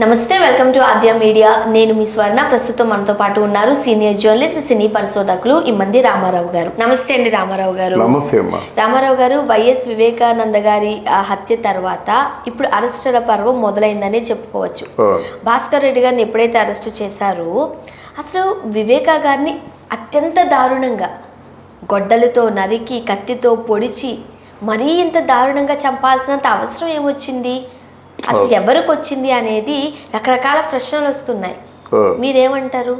నమస్తే, welcome to Aadya media. నేను మీ స్వర్ణ. ప్రస్తుతం మనతో పాటు ఉన్నారు సీనియర్ జర్నలిస్ట్, సినీ పరిశోధకులు ఇమ్మంది రామారావు గారు. నమస్తే అండి రామారావు గారు. నమస్తే అమ్మా. రామారావు గారు, వైఎస్ వివేకానంద గారి హత్య తర్వాత ఇప్పుడు అరెస్టుల పర్వం మొదలైందనే చెప్పుకోవచ్చు. భాస్కర్ రెడ్డి గారిని ఎప్పుడైతే అరెస్టు చేశారో అసలు వివేకా గారిని అత్యంత దారుణంగా గొడ్డలతో నరికి, కత్తితో పొడిచి మరీ ఇంత దారుణంగా చంపాల్సినంత అవసరం ఏమొచ్చింది, అసలు ఎవరికి వచ్చింది అనేది రకరకాల ప్రశ్నలు వస్తున్నాయి. మీరేమంటారు?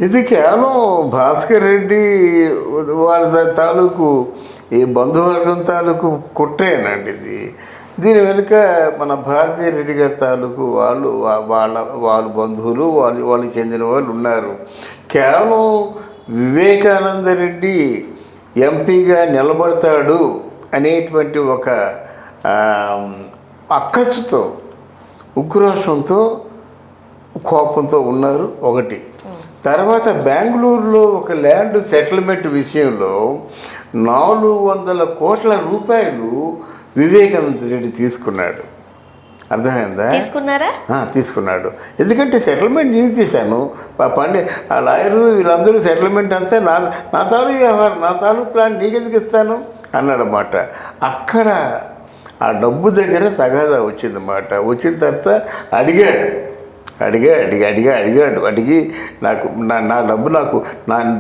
ఇది కేవలం భాస్కర్ రెడ్డి వాళ్ళ తాలూకు ఈ బంధువర్గం తాలూకు కుట్రేనండి ఇది. దీని వెనుక మన భారతీయ రెడ్డి గారి తాలూకు వాళ్ళ బంధువులు వాళ్ళకి చెందిన వాళ్ళు ఉన్నారు. కేవలం వివేకానంద రెడ్డి ఎంపీగా నిలబడతాడు అనేటువంటి ఒక అక్కసుతో, ఉక్రోషంతో, కోపంతో ఉన్నారు ఒకటి. తర్వాత బెంగళూరులో ఒక ల్యాండ్ సెటిల్మెంట్ విషయంలో 400 కోట్ల రూపాయలు వివేకానంద రెడ్డి తీసుకున్నాడు. అర్థమైందా? తీసుకున్నాడు. ఎందుకంటే సెటిల్మెంట్ నేను చేశాను, ఆ లాయరు వీళ్ళందరూ సెటిల్మెంట్ అంతా నా తాలూకు వ్యవహారం, నా తాలూకు ప్లాన్ నీకెందుకు ఇస్తాను అన్నాడన్నమాట. అక్కడ ఆ డబ్బు దగ్గర తగాదా వచ్చిందన్నమాట. వచ్చిన తర్వాత అడిగి నాకు నా డబ్బు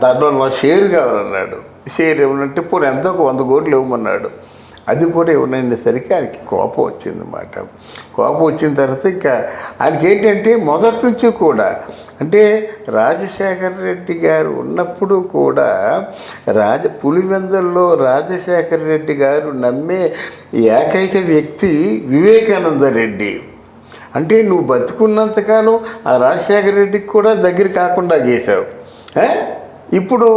దాంట్లో నా షేర్ కావాలన్నాడు. షేర్ ఇవ్వనంటే పోనీ ఎంతో ఒక 100 కోట్లు ఇవ్వమన్నాడు. అది కూడా ఇవ్వననేసరికి ఆయనకి కోపం వచ్చిందన్నమాట. కోపం వచ్చిన తర్వాత ఇంకా ఆయనకి ఏంటంటే మొదటి నుంచి కూడా, అంటే రాజశేఖర రెడ్డి గారు ఉన్నప్పుడు కూడా పులివెందుల్లో రాజశేఖర రెడ్డి గారు నమ్మే ఏకైక వ్యక్తి వివేకానంద రెడ్డి. అంటే నువ్వు బతుకున్నంతకాలం ఆ రాజశేఖర రెడ్డికి కూడా దగ్గర కాకుండా చేశావు. ఇప్పుడు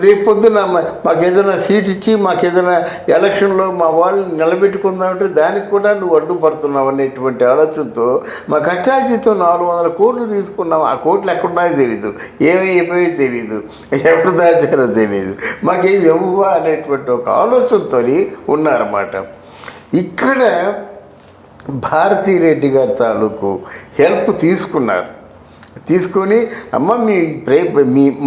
రేపొద్దున మాకేదైనా సీట్ ఇచ్చి మాకేదైనా ఎలక్షన్లో మా వాళ్ళని నిలబెట్టుకుందామంటే దానికి కూడా నువ్వు అడ్డుపడుతున్నావు అనేటువంటి ఆలోచనతో మా కష్టార్జితో 400 కోట్లు తీసుకున్నావు. ఆ కోట్లు ఎక్కడున్నాయో తెలీదు, ఏమైపోయో తెలీదు, ఎప్పుడు దాచారో తెలీదు, మాకేమి ఇవ్వవా అనేటువంటి ఒక ఆలోచనతో ఉన్నారన్నమాట. ఇక్కడ భారతీరెడ్డి గారి తాలూకు హెల్ప్ తీసుకొని అమ్మ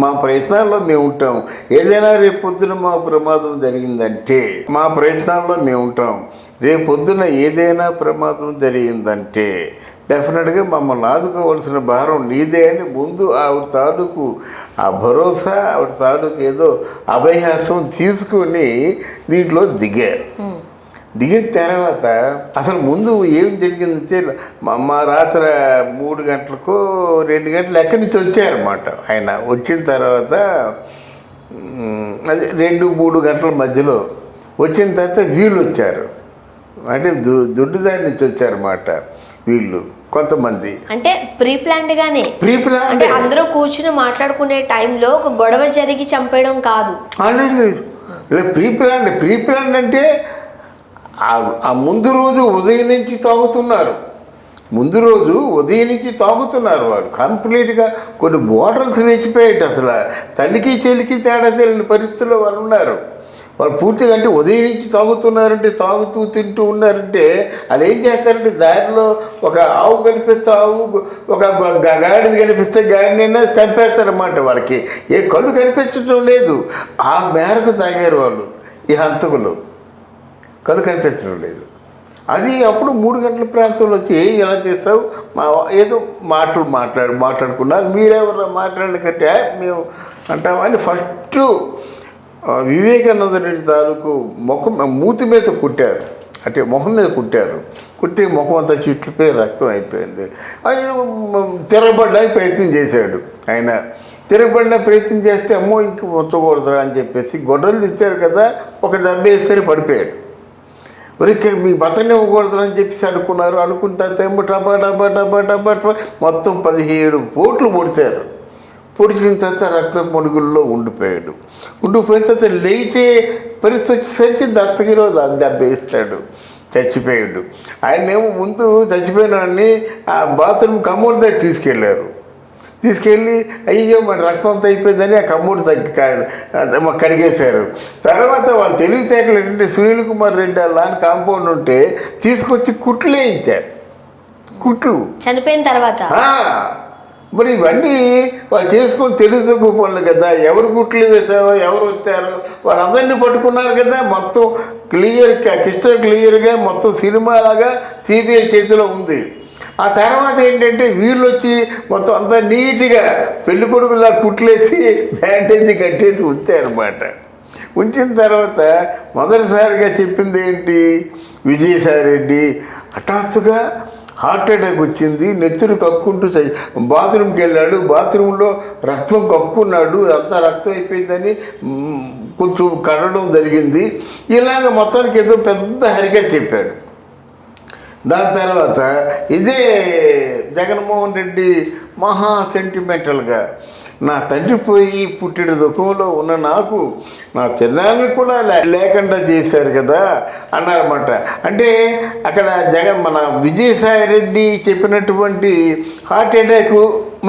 మా ప్రయత్నాల్లో మేము ఉంటాం, ఏదైనా రేపొద్దున మా ప్రమాదం జరిగిందంటే మా ప్రయత్నాల్లో మేము ఉంటాం, రేపొద్దున ఏదైనా ప్రమాదం జరిగిందంటే డెఫినెట్గా మమ్మల్ని ఆదుకోవాల్సిన భారం నీదే అని ముందు ఆవిడ తాలూకు ఆ భరోసా, ఆవిడ తాలూకు ఏదో అభయహస్తం తీసుకొని దీంట్లో దిగిన తర్వాత అసలు ముందు ఏం జరిగిందంటే మా రాత్రి 3 గంటలకో 2 గంటలు ఎక్కడి నుంచి వచ్చారన్నమాట. ఆయన వచ్చిన తర్వాత అది 2-3 గంటల మధ్యలో వచ్చిన తర్వాత వీళ్ళు వచ్చారు. అంటే దుడ్డుదారి నుంచి వచ్చారన్నమాట వీళ్ళు కొంతమంది. అంటే ప్రీ ప్లాన్ అంటే అందరూ కూర్చుని మాట్లాడుకునే టైంలో ఒక గొడవ జరిగి చంపేయడం కాదు. లేదు, ప్రీ ప్లాన్ అంటే ఆ ముందు రోజు ఉదయం నుంచి తాగుతున్నారు వాడు కంప్లీట్గా. కొన్ని బాటిల్స్ లేచిపోయాయి. అసలు తల్లికి చెల్లికి తేడా తెలియని పరిస్థితుల్లో వాళ్ళు ఉన్నారు. వాళ్ళు పూర్తిగా అంటే ఉదయం నుంచి తాగుతున్నారంటే, తాగుతూ తింటూ ఉన్నారంటే వాళ్ళు ఏం చేస్తారంటే దారిలో ఒక ఆవు కనిపిస్తే ఆవు, ఒక గాడిద కనిపిస్తే గాడినైనా చంపేస్తారన్నమాట. వాళ్ళకి ఏ కళ్ళు కనిపించడం లేదు. ఆ మేరకు తాగారు వాళ్ళు, ఈ హంతకులు. కళ్ళు కనిపించడం లేదు. అది అప్పుడు 3 గంటల ప్రాంతంలో వచ్చి ఎలా చేస్తావు ఏదో మాట్లాడుకున్నారు. మీరెవరు మాట్లాడిన కంటే మేము అంటామని ఫస్ట్ వివేకానంద రెడ్డి తాలూకు మూతి మీద కుట్టారు. అంటే మొహం మీద కుట్టి ముఖం అంతా చిట్లిపోయి రక్తం అయిపోయింది. ఆయన తిరగబడడానికి ప్రయత్నం చేశాడు. ఆయన తిరగబడిన ప్రయత్నం చేస్తే అమ్మో ఇంక ఉంచకూడదురా అని చెప్పేసి గొడ్డలు తెచ్చారు కదా, ఒక దెబ్బ వేస్తే పడిపోయాడు. ఒరికి మీ బతని ఇవ్వకూడదని చెప్పేసి అనుకున్న తర్వాత ఏమో టబా మొత్తం 17 పోట్లు పొడిచారు. పొడిచిన తర్వాత రక్త మడుగుల్లో ఉండిపోయిన తర్వాత లేచే పరిస్థితి వచ్చేసరికి దత్తగిరో దెబ్బ వేస్తాడు, చచ్చిపోయాడు. ఆయనేమో ముందు చచ్చిపోయిన వాడిని ఆ బాత్రూమ్ కమోడ్ దగ్గర తీసుకెళ్ళి అయ్యో మన రక్తం అంతా అయిపోయిందని ఆ కమ్మూడు కడిగేశారు. తర్వాత వాళ్ళు తెలివితేటలు ఏంటంటే సునీల్ కుమార్ రెడ్డి అలాంటి కాంపౌండ్ ఉంటే తీసుకొచ్చి కుట్లు వేయించారు. కుట్లు. చనిపోయిన తర్వాత ఆ, మరి ఇవన్నీ వాళ్ళు చేసుకొని తెలుసు పనులు కదా. ఎవరు కుట్లు వేశారో ఎవరు వచ్చారో వాళ్ళందరినీ పట్టుకున్నారు కదా. మొత్తం క్లియర్గా మొత్తం సినిమాలాగా సిబిఐ చేతిలో ఉంది. ఆ తర్వాత ఏంటంటే వీళ్ళు వచ్చి మొత్తం అంతా నీట్గా పెళ్లి కొడుకులా కుట్లేసి బ్యాండేజీ కట్టేసి ఉంచారన్నమాట. ఉంచిన తర్వాత మొదటిసారిగా చెప్పింది ఏంటి, విజయసాయిరెడ్డి హఠాత్తుగా హార్ట్ అటాక్ వచ్చింది, నెత్తురు కక్కుంటూ బాత్రూమ్కి వెళ్ళాడు, బాత్రూంలో రక్తం కక్కున్నాడు, అంతా రక్తం అయిపోయిందని కొంచెం కడడం జరిగింది. ఇలాగ మొత్తానికి ఏదో పెద్ద హరిగా చెప్పాడు. దాని తర్వాత ఇదే జగన్మోహన్ రెడ్డి మహా సెంటిమెంటల్గా నా తండ్రి పోయి పుట్టిన దుఃఖంలో ఉన్న నాకు నా చిన్నాన్ని కూడా లేకుండా చేశారు కదా అన్నారన్నమాట. అంటే అక్కడ మన విజయసాయిరెడ్డి చెప్పినటువంటి హార్ట్ అటాక్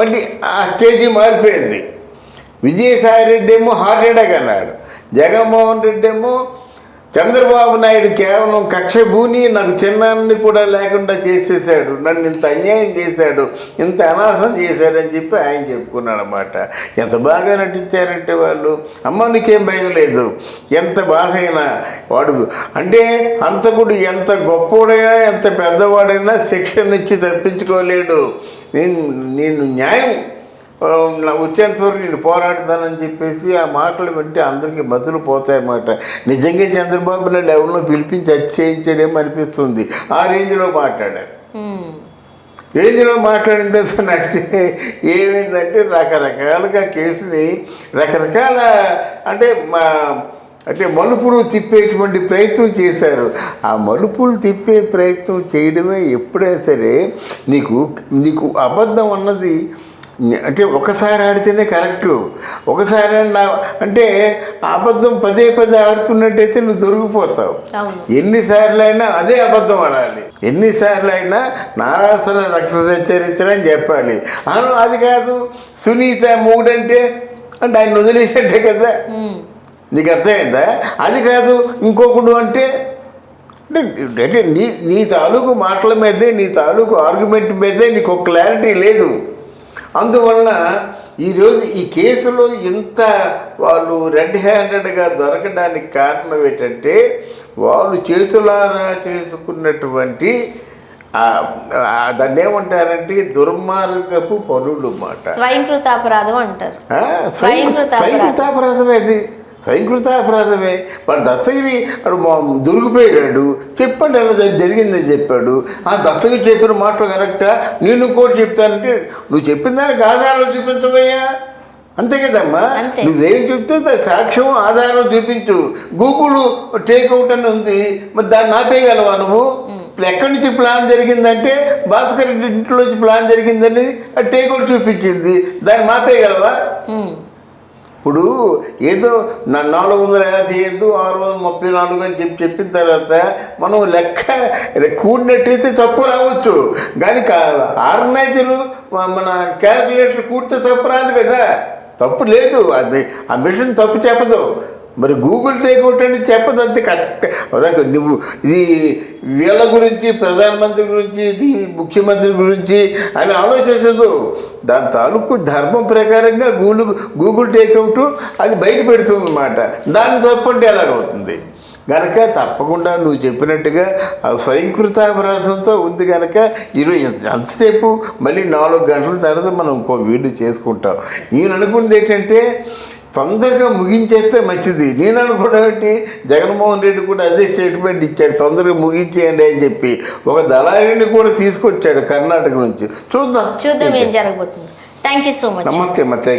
మళ్ళీ ఆ స్టేజీ మారిపోయింది. విజయసాయిరెడ్డి ఏమో హార్ట్ అటాక్ అన్నాడు, జగన్మోహన్ రెడ్డి ఏమో చంద్రబాబు నాయుడు కేవలం కక్ష భూని నాకు చిన్నాన్ని కూడా లేకుండా చేసేసాడు, నన్ను ఇంత అన్యాయం చేశాడు, ఇంత అనాశం చేశాడని చెప్పి ఆయన చెప్పుకున్నాడు అన్నమాట. ఎంత బాగా నటించారంటే వాళ్ళు, అమ్మ నీకేం భయం లేదు, ఎంత బాధ అయినా వాడు అంటే హంతకుడు ఎంత గొప్పవాడైనా ఎంత పెద్దవాడైనా శిక్షణ ఇచ్చి తప్పించుకోలేడు, నేను న్యాయం వచ్చేంత వరకు నేను పోరాడతానని చెప్పేసి ఆ మాటలు వింటే అందరికీ మతులు పోతాయన్నమాట. నిజంగా చంద్రబాబు నాయుడు ఎవరినో పిలిపించి చేయించడేమో అనిపిస్తుంది. ఆ రేంజ్లో మాట్లాడారు. మాట్లాడిన తర్వాత నాకు ఏమైందంటే రకరకాలుగా కేసుని రకరకాల అంటే మలుపులు తిప్పేటువంటి ప్రయత్నం చేశారు. ఆ మలుపులు తిప్పే ప్రయత్నం చేయడమే ఎప్పుడైనా సరే నీకు అబద్ధం అన్నది అంటే ఒకసారి ఆడితేనే కరెక్టు, ఒకసారి అంటే అబద్ధం పదే ఆడుతున్నట్టయితే నువ్వు దొరికిపోతావు. ఎన్నిసార్లు అయినా అదే అబద్ధం ఆడాలి, ఎన్నిసార్లు అయినా నారాసుర రక్ష చరిత్రని చెప్పాలి. అది కాదు సునీత మూడంటే ఆయన వదిలేసేట్టే కదా, నీకు అర్థమైందా? అది కాదు ఇంకొకడు అంటే నీ తాలూకు మాటల మీదే నీ తాలూకు ఆర్గ్యుమెంట్ మీదే నీకు ఒక క్లారిటీ లేదు. అందువలన ఈరోజు ఈ కేసులో ఇంత వాళ్ళు రెడ్ హ్యాండెడ్గా దొరకడానికి కారణం ఏంటంటే వాళ్ళు చేతులారా చేసుకున్నటువంటి దాన్ని ఏమంటారంటే దుర్మార్గపు పనులు మాట. స్వయంకృతాపరాధం అంటారు. స్వయంకృతాపరాధమే అది, స్వయంకృతాపరాధమే. వాడు దస్తగిరి దొరికిపోయాడు, చెప్పండి అలా జరిగిందని చెప్పాడు. ఆ దస్తగిరి చెప్పిన మాటలు కరెక్టా, నేను కూడా చెప్తానంటే నువ్వు చెప్పిన దానికి ఆధారాలు చూపించవయ్యా, అంతే కదమ్మా. నువ్వేం చెప్తే సాక్ష్యం ఆధారం చూపించు. గూగుల్ టేక్అవుట్ అని ఉంది, మరి దాన్ని ఆపేయగలవా నువ్వు? ఎక్కడి నుంచి ప్లాన్ జరిగిందంటే భాస్కర్ రెడ్డి ఇంట్లోంచి ప్లాన్ జరిగిందని టేక్అవుట్ చూపించింది, దాన్ని ఆపేయగలవా? ఇప్పుడు ఏదో 455 634 అని చెప్పిన తర్వాత మనం లెక్క కూడినట్టయితే తప్పు రావచ్చు, కానీ ఆర్గనైజరు మన క్యాల్కులేటర్ కూడితే తప్పు రాదు కదా. తప్పు లేదు, అది ఆ మిషన్ తప్పు చెప్పదు. మరి గూగుల్ టేక్అవుట్ అని చెప్పదు, అంతే కరెక్ట్. నువ్వు ఇది వీళ్ళ గురించి, ప్రధానమంత్రి గురించి, ఇది ముఖ్యమంత్రి గురించి అని ఆలోచించదు. దాని తాలూకు ధర్మం ప్రకారంగా గూగుల్ టేక్అవుట్ అది బయట పెడుతుంది అన్నమాట. దాన్ని తప్పంటే ఎలాగవుతుంది? కనుక తప్పకుండా నువ్వు చెప్పినట్టుగా ఆ స్వయంకృతాపరాధంతో ఉంది. కనుక ఈరోజు ఎంతసేపు మళ్ళీ 4 గంటల తర్వాత మనం ఇంకో వీడియో చేసుకుంటాం. నేను అనుకున్నది ఏంటంటే తొందరగా ముగించేస్తే మంచిది. నేను అనుకున్నట్టు జగన్మోహన్ రెడ్డి కూడా అదే స్టేట్మెంట్ ఇచ్చాడు, తొందరగా ముగించేయండి అని చెప్పి. ఒక దళారిని కూడా తీసుకొచ్చాడు కర్ణాటక నుంచి. చూద్దాం ఏం జరగబోతుంది. Thank you so much. నమస్తే.